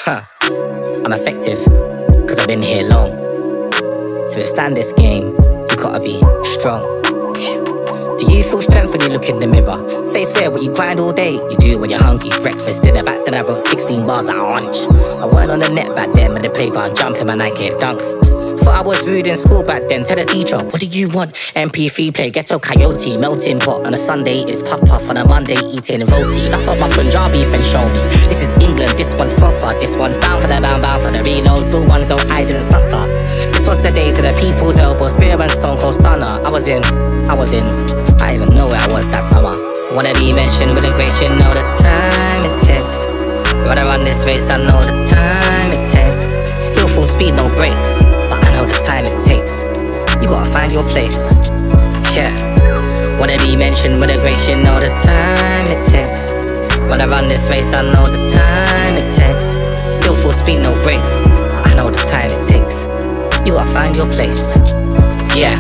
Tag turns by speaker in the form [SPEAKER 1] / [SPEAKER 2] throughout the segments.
[SPEAKER 1] I'm effective, cause I've been here long. To withstand this game, you gotta be strong. Do you feel strength when you look in the mirror? Say it's fair, what you grind all day, you do when you're hungry. Breakfast, dinner, back then I wrote 16 bars at lunch. I weren't on the net back then, but the playground jumping my Nike dunks. Thought I was rude in school back then, tell the teacher, what do you want? MP3 play, ghetto coyote, melting pot. On a Sunday it's puff puff, on a Monday eating roti. That's what my Punjabi friends show me. This is England, this one's proper. This one's bound for the bound for the reload. Real ones don't hide and stutter. This was the days of the people's elbow, spear and stone cold stunner. I was in, I even know where I was that summer. Wanna be mentioned with a grace, you know the time it takes. When I run this race, I know the time it takes. Still full speed, no brakes, but I know the time it takes. You gotta find your place, yeah. Wanna be mentioned with a grace, you know the time it takes. When I run this race, I know the time it takes. Still full speed, no brakes, but I know the time it takes. You gotta find your place, yeah.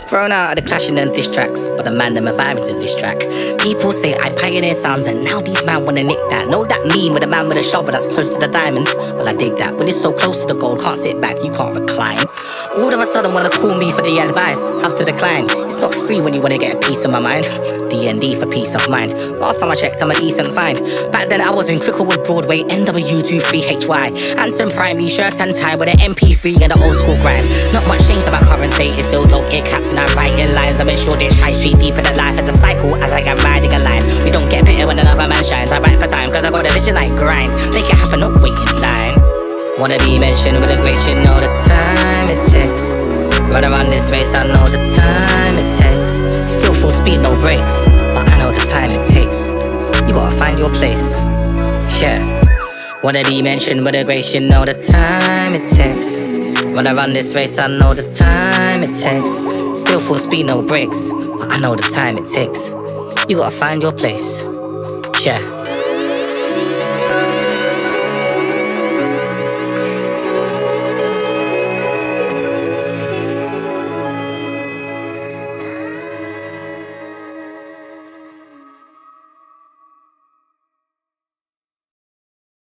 [SPEAKER 1] Thrown out of the clashing and diss tracks, but the man them a vibing to this track. People say I pioneer sounds, and now these man wanna nick that. Know that mean with a man with a shovel that's close to the diamonds? Well, I dig that. When it's so close to the gold, can't sit back, you can't recline. All of a sudden wanna call me for the advice, have to decline. It's not free when you wanna get a piece of my mind. DND for peace of mind. Last time I checked, I'm a decent find. Back then I was in Cricklewood Broadway, NW23HY. Handsome primary shirt and tie with an MP3 and an old school grind. Not much changed to my current state, it's still dope ear caps and I'm writing lines. I'm in Shoreditch High Street, deep in the life as a cycle as I am riding a line. We don't get bitter when another man shines. I write for time cause I got a vision like grind. Make it happen, not wait in line. Wanna be mentioned with a grace, you know the time it takes. When I run this race, I know the time it takes. Still full speed, no brakes, but I know the time it takes. You gotta find your place, yeah. Wanna be mentioned with a grace, you know the time it takes. When I run this race, I know the time it takes. Still full speed, no brakes, but I know the time it takes. You gotta find your place, yeah.